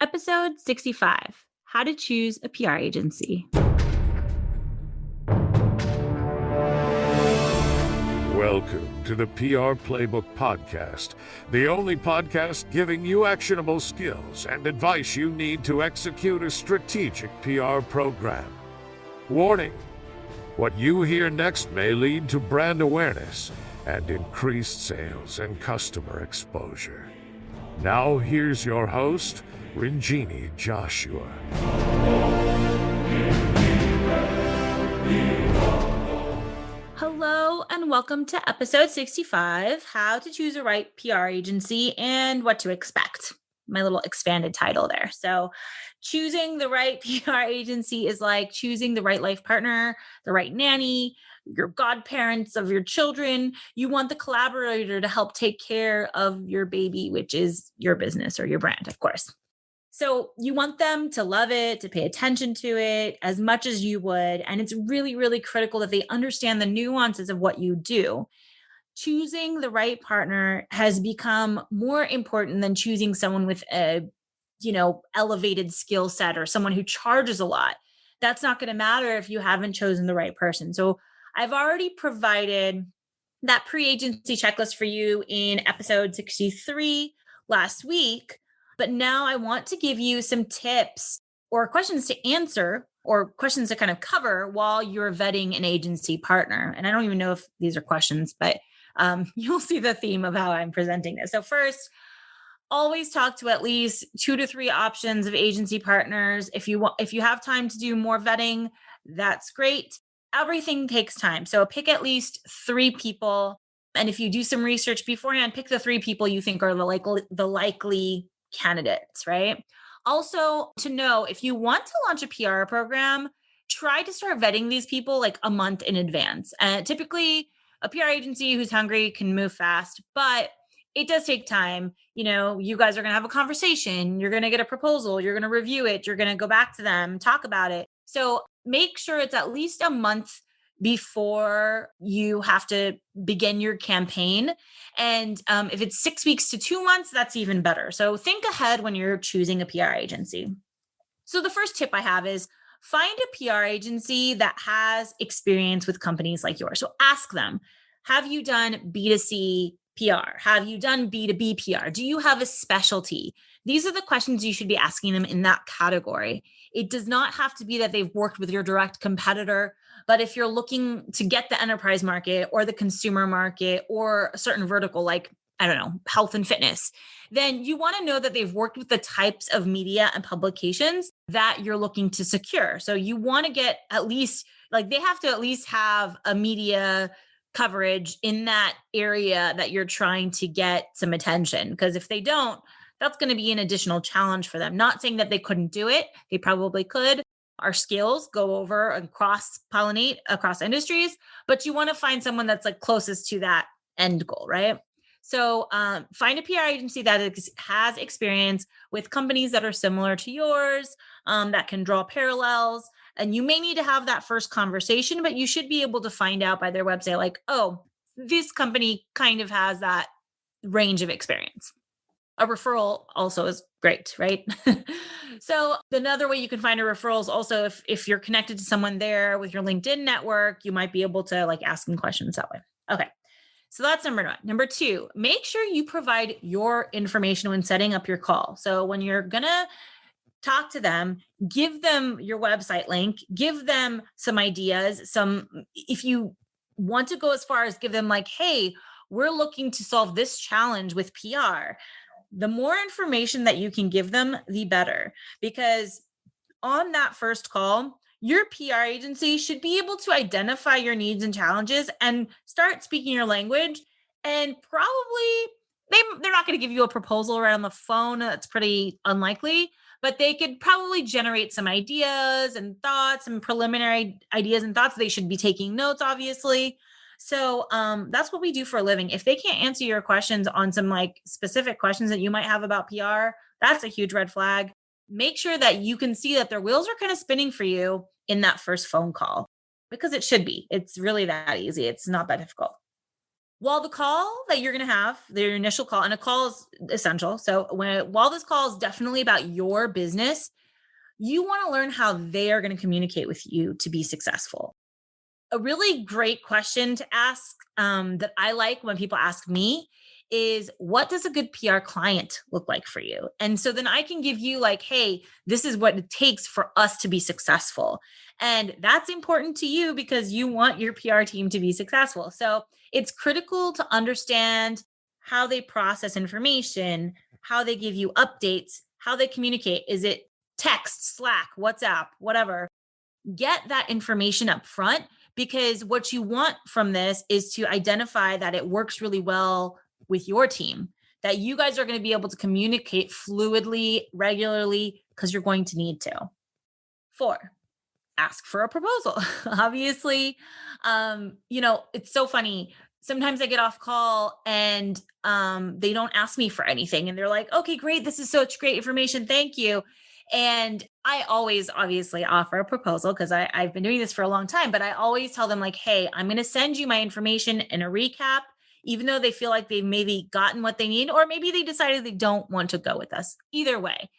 Episode 65: How to Choose a PR Agency. Welcome to the PR Playbook Podcast, the only podcast giving you actionable skills and advice you need to execute a strategic PR program. Warning: what you hear next may lead to brand awareness and increased sales and customer exposure. Now here's your host, Rinjini Joshua. Hello and welcome to episode 65: How to Choose a Right PR Agency and What to Expect. My little expanded title there. So choosing the right PR agency is like choosing the right life partner, the right nanny, your godparents of your children. You want the collaborator to help take care of your baby, which is your business or your brand, of course. So you want them to love it, to pay attention to it as much as you would. And it's really, really critical that they understand the nuances of what you do. Choosing the right partner has become more important than choosing someone with a, elevated skill set or someone who charges a lot. That's not going to matter if you haven't chosen the right person. So I've already provided that pre-agency checklist for you in episode 63 last week. But now I want to give you some tips or questions to answer or questions to kind of cover while you're vetting an agency partner. And I don't even know if these are questions, but you'll see the theme of how I'm presenting this. So first, always talk to at least 2 to 3 options of agency partners. If you have time to do more vetting, that's great. Everything takes time. So pick at least 3 people. And if you do some research beforehand, pick the 3 people you think are the likely candidates, right? Also, to know if you want to launch a PR program, try to start vetting these people like a month in advance. And typically, a PR agency who's hungry can move fast, but it does take time. You guys are going to have a conversation, you're going to get a proposal, you're going to review it, you're going to go back to them, talk about it. So make sure it's at least a month before you have to begin your campaign. And if it's 6 weeks to 2 months, that's even better. So think ahead when you're choosing a PR agency. So the first tip I have is find a PR agency that has experience with companies like yours. So ask them, have you done B2C PR? Have you done B2B PR? Do you have a specialty? These are the questions you should be asking them in that category. It does not have to be that they've worked with your direct competitor, but if you're looking to get the enterprise market or the consumer market or a certain vertical, like, I don't know, health and fitness, then you want to know that they've worked with the types of media and publications that you're looking to secure. So you want to get at least, they have to at least have a media coverage in that area that you're trying to get some attention. Because if they don't, that's going to be an additional challenge for them. Not saying that they couldn't do it. They probably could. Our skills go over and cross-pollinate across industries, but you want to find someone that's closest to that end goal, right? So find a PR agency that has experience with companies that are similar to yours, that can draw parallels. And you may need to have that first conversation, but you should be able to find out by their website, oh, this company kind of has that range of experience. A referral also is great, right? So another way you can find a referral is also if you're connected to someone there with your LinkedIn network, you might be able to ask them questions that way. Okay. So that's number 1. Number 2, make sure you provide your information when setting up your call. So when you're going to talk to them, give them your website link, give them some ideas, if you want to go as far as give them hey, we're looking to solve this challenge with PR. The more information that you can give them, the better. Because on that first call, your PR agency should be able to identify your needs and challenges and start speaking your language. And probably they're not going to give you a proposal right on the phone. That's pretty unlikely. But they could probably generate some ideas and thoughts and preliminary ideas and thoughts. They should be taking notes, obviously. So that's what we do for a living. If they can't answer your questions on some specific questions that you might have about PR, that's a huge red flag. Make sure that you can see that their wheels are kind of spinning for you in that first phone call, because it should be. It's really that easy. It's not that difficult. While the call that you're going to have, their initial call, and a call is essential. So while this call is definitely about your business, you want to learn how they are going to communicate with you to be successful. A really great question to ask that I like when people ask me is, what does a good PR client look like for you? And so then I can give you like, hey, this is what it takes for us to be successful. And that's important to you because you want your PR team to be successful. So it's critical to understand how they process information, how they give you updates, how they communicate. Is it text, Slack, WhatsApp, whatever? Get that information up front, because what you want from this is to identify that it works really well with your team, that you guys are going to be able to communicate fluidly, regularly, because you're going to need to. 4, ask for a proposal. Obviously, it's so funny. Sometimes I get off call and they don't ask me for anything. And they're like, okay, great. This is such great information. Thank you. And I always obviously offer a proposal because I've been doing this for a long time, but I always tell them like, hey, I'm going to send you my information in a recap, even though they feel like they've maybe gotten what they need, or maybe they decided they don't want to go with us. Either way,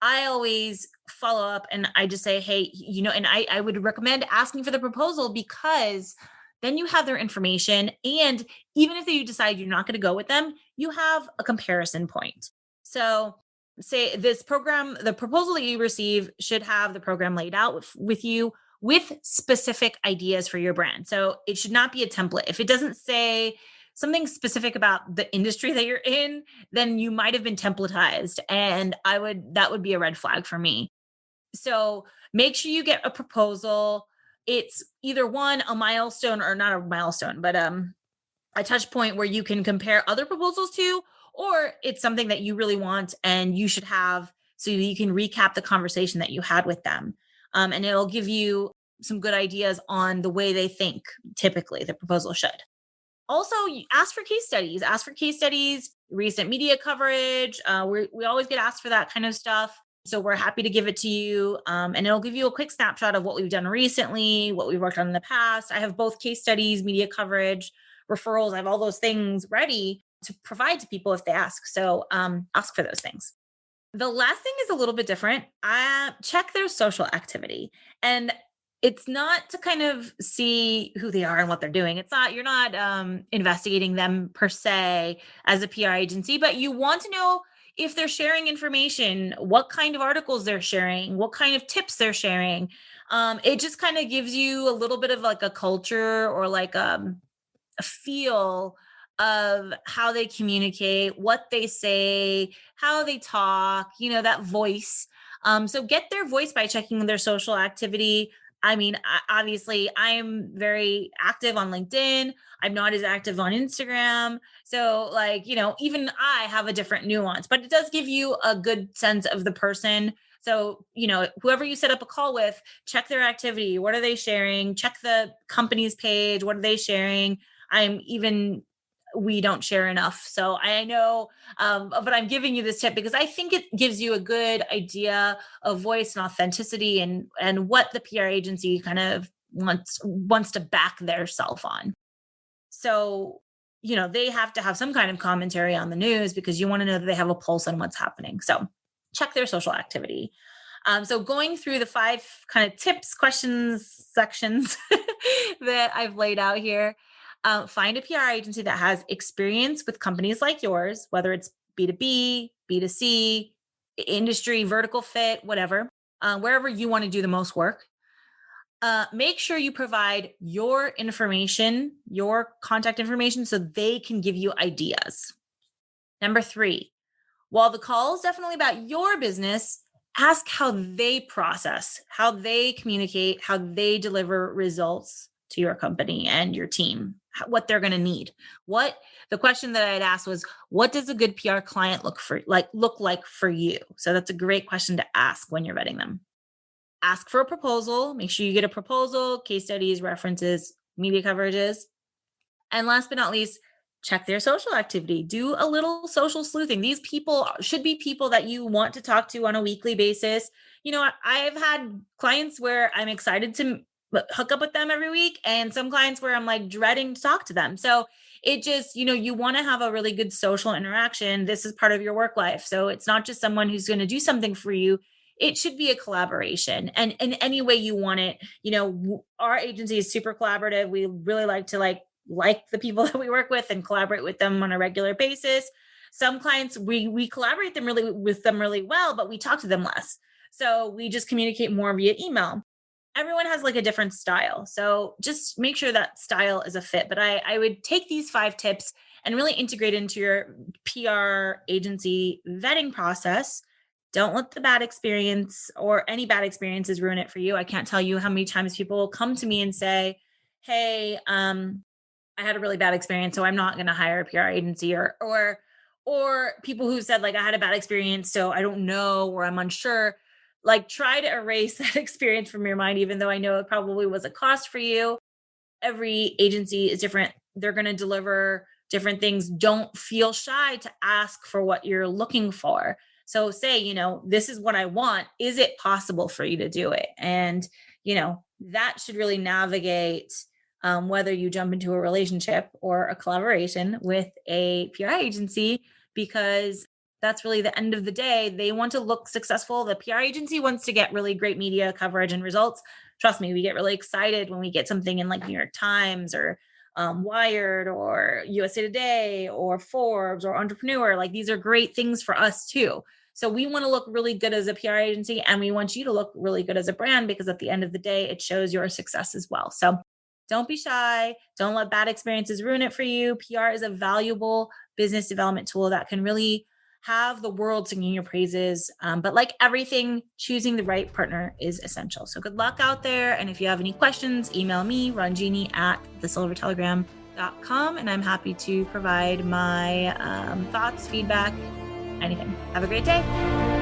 I always follow up and I just say, hey, and I would recommend asking for the proposal, because then you have their information. And even if you decide you're not going to go with them, you have a comparison point. So say this program, the proposal that you receive should have the program laid out with you with specific ideas for your brand. So it should not be a template. If it doesn't say something specific about the industry that you're in, then you might have been templatized. And that would be a red flag for me. So make sure you get a proposal. It's either a milestone, or not a milestone, but a touch point where you can compare other proposals to, or it's something that you really want and you should have, so you can recap the conversation that you had with them. And it'll give you some good ideas on the way they think typically the proposal should. Also, ask for case studies, recent media coverage. We always get asked for that kind of stuff. So we're happy to give it to you. And it'll give you a quick snapshot of what we've done recently, what we've worked on in the past. I have both case studies, media coverage, referrals. I have all those things ready to provide to people if they ask. So ask for those things. The last thing is a little bit different. Check their social activity. And it's not to kind of see who they are and what they're doing. You're not investigating them per se as a PR agency, but you want to know if they're sharing information, what kind of articles they're sharing, what kind of tips they're sharing. It just kind of gives you a little bit of like a culture, or like a feel of how they communicate, what they say, how they talk, that voice. So get their voice by checking their social activity. I mean, obviously, I'm very active on LinkedIn. I'm not as active on Instagram. So, even I have a different nuance, but it does give you a good sense of the person. So, whoever you set up a call with, check their activity. What are they sharing? Check the company's page. What are they sharing? We don't share enough. So I know, but I'm giving you this tip because I think it gives you a good idea of voice and authenticity, and what the PR agency kind of wants to back their self on. So, they have to have some kind of commentary on the news, because you want to know that they have a pulse on what's happening. So check their social activity. So going through the 5 kind of tips, questions, sections that I've laid out here. Find a PR agency that has experience with companies like yours, whether it's B2B, B2C, industry, vertical fit, whatever, wherever you want to do the most work. Make sure you provide your information, your contact information, so they can give you ideas. Number 3, while the call is definitely about your business, ask how they process, how they communicate, how they deliver results to your company and your team, what they're going to need. The question that I had asked was, what does a good PR client look like for you? So that's a great question to ask when you're vetting them. Ask for a proposal. Make sure you get a proposal, case studies, references, media coverages. And last but not least, check their social activity. Do a little social sleuthing. These people should be people that you want to talk to on a weekly basis. I've had clients where I'm excited to hook up with them every week, and some clients where I'm like dreading to talk to them. So it just, you want to have a really good social interaction. This is part of your work life. So it's not just someone who's going to do something for you. It should be a collaboration, and in any way you want it. Our agency is super collaborative. We really like to like the people that we work with and collaborate with them on a regular basis. Some clients, we collaborate with them really well, but we talk to them less. So we just communicate more via email. Everyone has like a different style. So just make sure that style is a fit. But I would take these 5 tips and really integrate into your PR agency vetting process. Don't let the bad experience or any bad experiences ruin it for you. I can't tell you how many times people will come to me and say, hey, I had a really bad experience, so I'm not going to hire a PR agency, or people who said like, I had a bad experience, so I don't know, or I'm unsure. Like, try to erase that experience from your mind, even though I know it probably was a cost for you. Every agency is different. They're going to deliver different things. Don't feel shy to ask for what you're looking for. So say, this is what I want. Is it possible for you to do it? And, that should really navigate whether you jump into a relationship or a collaboration with a PR agency, because that's really the end of the day. They want to look successful. The PR agency wants to get really great media coverage and results. Trust me, we get really excited when we get something in like New York Times or Wired or USA Today or Forbes or Entrepreneur. Like, these are great things for us too. So we want to look really good as a PR agency, and we want you to look really good as a brand, because at the end of the day, it shows your success as well. So don't be shy. Don't let bad experiences ruin it for you. PR is a valuable business development tool that can really have the world singing your praises. But like everything, choosing the right partner is essential. So good luck out there. And if you have any questions, email me, ranjini@thesilvertelegram.com. And I'm happy to provide my thoughts, feedback, anything. Have a great day.